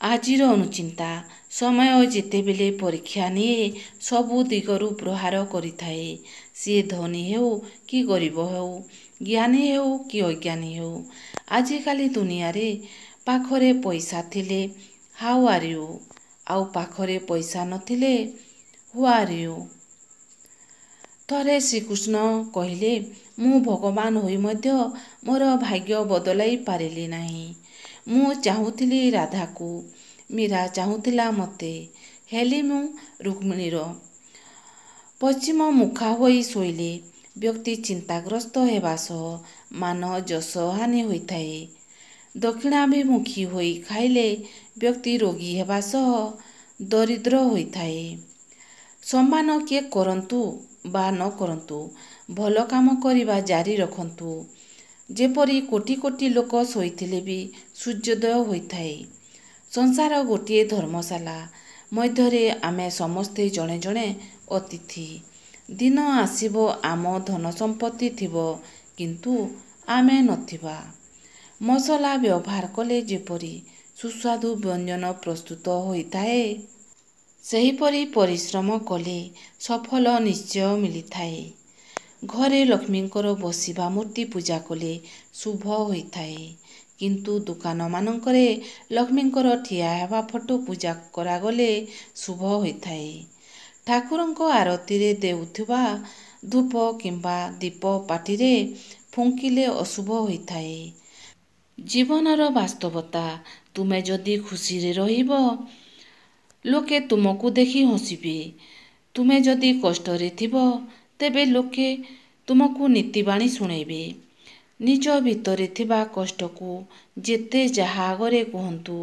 ଆଜିର ଅନୁଚିନ୍ତା ସମୟ ଯେତେବେଳେ ପରୀକ୍ଷା ନିଏ ସବୁ ଦିଗରୁ ପ୍ରହାର କରିଥାଏ। ସିଏ ଧନୀ ହେଉ କି ଗରିବ ହେଉ, ଜ୍ଞାନୀ ହେଉ କି ଅଜ୍ଞାନୀ ହେଉ। ଆଜିକାଲି ଦୁନିଆରେ ପାଖରେ ପଇସା ଥିଲେ ହାଉ ଆର୍ ୟୁ, ଆଉ ପାଖରେ ପଇସା ନଥିଲେ ହୁ ଆର୍ ୟୁ। ଥରେ ଶ୍ରୀକୃଷ୍ଣ କହିଲେ, ମୁଁ ଭଗବାନ ହୋଇ ମଧ୍ୟ ମୋର ଭାଗ୍ୟ ବଦଳାଇ ପାରିଲି ନାହିଁ। ମୁଁ ଚାହୁଁଥିଲି ରାଧାକୁ, ମୀରା ଚାହୁଁଥିଲା ମୋତେ, ହେଲି ମୁଁ ରୁକ୍ମିଣୀର। ପଶ୍ଚିମ ମୁଖା ହୋଇ ଶୋଇଲେ ବ୍ୟକ୍ତି ଚିନ୍ତାଗ୍ରସ୍ତ ହେବା ସହ ମାନ ଯଶ ହାନି ହୋଇଥାଏ। ଦକ୍ଷିଣାଭିମୁଖୀ ହୋଇ ଖାଇଲେ ବ୍ୟକ୍ତି ରୋଗୀ ହେବା ସହ ଦରିଦ୍ର ହୋଇଥାଏ। ସମ୍ମାନ କିଏ କରନ୍ତୁ ବା ନ କରନ୍ତୁ, ଭଲ କାମ କରିବା ଜାରି ରଖନ୍ତୁ। ଯେପରି କୋଟି କୋଟି ଲୋକ ଶୋଇଥିଲେ ବି ସୂର୍ଯ୍ୟୋଦୟ ହୋଇଥାଏ। ସଂସାର ଗୋଟିଏ ଧର୍ମଶାଳା ମଧ୍ୟରେ ଆମେ ସମସ୍ତେ ଜଣେ ଜଣେ ଅତିଥି। ଦିନ ଆସିବ ଆମ ଧନ ସମ୍ପତ୍ତି ଥିବ କିନ୍ତୁ ଆମେ ନଥିବା। ମସଲା ବ୍ୟବହାର କଲେ ଯେପରି ସୁସ୍ୱାଦୁ ବ୍ୟଞ୍ଜନ ପ୍ରସ୍ତୁତ ହୋଇଥାଏ, ସେହିପରି ପରିଶ୍ରମ କଲେ ସଫଳ ନିଶ୍ଚୟ ମିଳିଥାଏ। ଘରେ ଲକ୍ଷ୍ମୀଙ୍କର ବସିବା ମୂର୍ତ୍ତି ପୂଜା କଲେ ଶୁଭ ହୋଇଥାଏ। କିନ୍ତୁ ଦୋକାନମାନଙ୍କରେ ଲକ୍ଷ୍ମୀଙ୍କର ଠିଆ ହେବା ଫଟୋ ପୂଜା କରାଗଲେ ଶୁଭ ହୋଇଥାଏ। ଠାକୁରଙ୍କ ଆରତିରେ ଦେଉଥିବା ଧୂପ କିମ୍ବା ଦୀପ ପାଟିରେ ଫୁଙ୍କିଲେ ଅଶୁଭ ହୋଇଥାଏ। ଜୀବନର ବାସ୍ତବତା, ତୁମେ ଯଦି ଖୁସିରେ ରହିବ, ଲୋକେ ତୁମକୁ ଦେଖି ହସିବେ। ତୁମେ ଯଦି କଷ୍ଟରେ ଥିବ, ତେବେ ଲୋକେ ତୁମକୁ ନୀତିବାଣୀ ଶୁଣାଇବେ। ନିଜ ଭିତରେ ଥିବା କଷ୍ଟକୁ ଯେତେ ଯାହା ଆଗରେ କୁହନ୍ତୁ,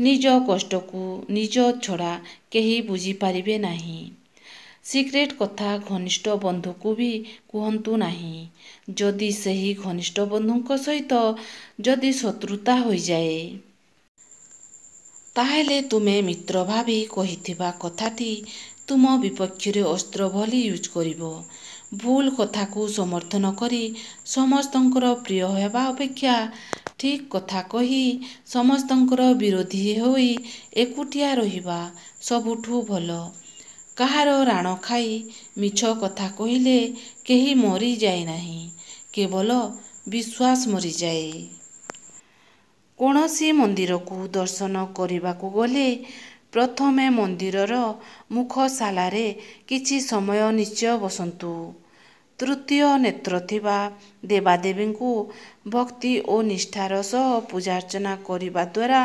ନିଜ କଷ୍ଟକୁ ନିଜ ଛଡ଼ା କେହି ବୁଝିପାରିବେ ନାହିଁ। ସିକ୍ରେଟ କଥା ଘନିଷ୍ଠ ବନ୍ଧୁକୁ ବି କୁହନ୍ତୁ ନାହିଁ। ଯଦି ସେହି ଘନିଷ୍ଠ ବନ୍ଧୁଙ୍କ ସହିତ ଯଦି ଶତ୍ରୁତା ହୋଇଯାଏ, ତାହେଲେ ତୁମେ ମିତ୍ର ଭାବି କହିଥିବା କଥାଟି ତୁମ ବିପକ୍ଷରେ ଅସ୍ତ୍ର ଭଳି ୟୁଜ୍ କରିବ। ଭୁଲ କଥାକୁ ସମର୍ଥନ କରି ସମସ୍ତଙ୍କର ପ୍ରିୟ ହେବା ଅପେକ୍ଷା ଠିକ୍ କଥା କହି ସମସ୍ତଙ୍କର ବିରୋଧୀ ହୋଇ ଏକୁଟିଆ ରହିବା ସବୁଠୁ ଭଲ। କାହାର ରାଣ ଖାଇ ମିଛ କଥା କହିଲେ କେହି ମରିଯାଏ ନାହିଁ, କେବଳ ବିଶ୍ୱାସ ମରିଯାଏ। କୌଣସି ମନ୍ଦିରକୁ ଦର୍ଶନ କରିବାକୁ ଗଲେ ପ୍ରଥମେ ମନ୍ଦିରର ମୁଖଶାଳାରେ କିଛି ସମୟ ନିଶ୍ଚୟ ବସନ୍ତୁ। ତୃତୀୟ ନେତ୍ର ଥିବା ଦେବାଦେବୀଙ୍କୁ ଭକ୍ତି ଓ ନିଷ୍ଠାର ସହ ପୂଜାର୍ଚ୍ଚନା କରିବା ଦ୍ୱାରା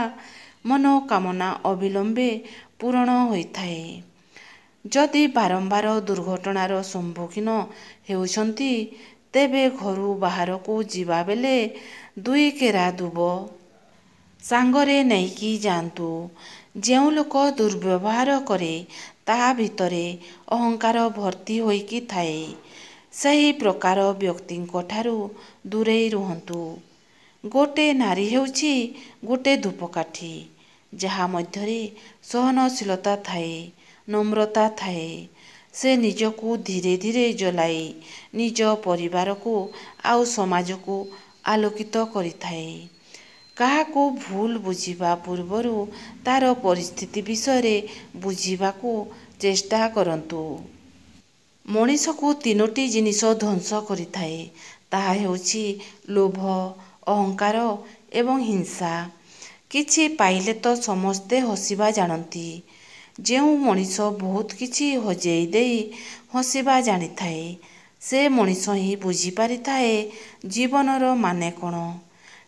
ମନୋକାମନା ଅବିଳମ୍ବେ ପୂରଣ ହୋଇଥାଏ। ଯଦି ବାରମ୍ବାର ଦୁର୍ଘଟଣାର ସମ୍ମୁଖୀନ ହେଉଛନ୍ତି, ତେବେ ଘରୁ ବାହାରକୁ ଯିବାବେଳେ 2 କେରା ଦୁବ ସାଙ୍ଗରେ ନେଇକି ଯାଆନ୍ତୁ। ଯେଉଁ ଲୋକ ଦୁର୍ବ୍ୟବହାର କରେ, ତାହା ଭିତରେ ଅହଙ୍କାର ଭର୍ତ୍ତି ହୋଇକି ଥାଏ। ସେହି ପ୍ରକାର ବ୍ୟକ୍ତିଙ୍କଠାରୁ ଦୂରେଇ ରୁହନ୍ତୁ। ଗୋଟେ ନାରୀ ହେଉଛି ଗୋଟେ ଧୂପକାଠି, ଯାହା ମଧ୍ୟରେ ସହନଶୀଳତା ଥାଏ, ନମ୍ରତା ଥାଏ। ସେ ନିଜକୁ ଧୀରେ ଧୀରେ ଜଳାଇ ନିଜ ପରିବାରକୁ ଆଉ ସମାଜକୁ ଆଲୋକିତ କରିଥାଏ। କାହାକୁ ଭୁଲ ବୁଝିବା ପୂର୍ବରୁ ତା'ର ପରିସ୍ଥିତି ବିଷୟରେ ବୁଝିବାକୁ ଚେଷ୍ଟା କରନ୍ତୁ। ମଣିଷକୁ 3ଟି ଜିନିଷ ଧ୍ୱଂସ କରିଥାଏ। ତାହା ହେଉଛି ଲୋଭ, ଅହଙ୍କାର ଏବଂ ହିଂସା। କିଛି ପାଇଲେ ତ ସମସ୍ତେ ହସିବା ଜାଣନ୍ତି। ଯେଉଁ ମଣିଷ ବହୁତ କିଛି ହଜେଇ ଦେଇ ହସିବା ଜାଣିଥାଏ, ସେ ମଣିଷ ହିଁ ବୁଝିପାରିଥାଏ ଜୀବନର ମାନେ କ'ଣ।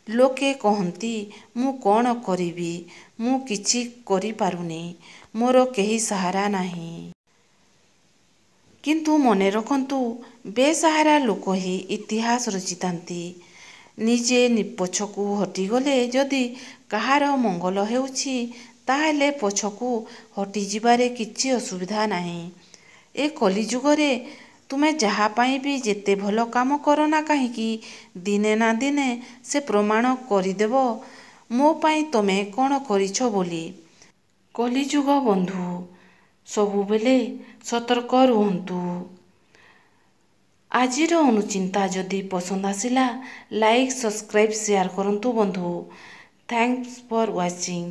ଲୋକେ କହନ୍ତି, ମୁଁ କ'ଣ କରିବି, ମୁଁ କିଛି କରିପାରୁନି, ମୋର କେହି ସାହାରା ନାହିଁ। କିନ୍ତୁ ମନେ ରଖନ୍ତୁ, ବେସାହାରା ଲୋକ ହିଁ ଇତିହାସ ରଚିଥାନ୍ତି। ନିଜେ ପଛକୁ ହଟିଗଲେ ଯଦି କାହାର ମଙ୍ଗଳ ହେଉଛି, ତାହେଲେ ପଛକୁ ହଟିଯିବାରେ କିଛି ଅସୁବିଧା ନାହିଁ। ଏ କଳିଯୁଗରେ ତୁମେ ଯାହା ପାଇଁ ବି ଯେତେ ଭଲ କାମ କରନା କାହିଁକି, ଦିନେ ନା ଦିନେ ସେ ପ୍ରମାଣ କରିଦେବ ମୋ ପାଇଁ ତମେ କ'ଣ କରିଛ ବୋଲି। କଳିଯୁଗ ବନ୍ଧୁ, ସବୁବେଳେ ସତର୍କ ରୁହନ୍ତୁ। ଆଜିର ଅନୁଚିନ୍ତା ଯଦି ପସନ୍ଦ ଆସିଲା, ଲାଇକ୍, ସବସ୍କ୍ରାଇବ୍, ସେୟାର କରନ୍ତୁ ବନ୍ଧୁ। ଥ୍ୟାଙ୍କସ୍ ଫର ୱାଚିଂ।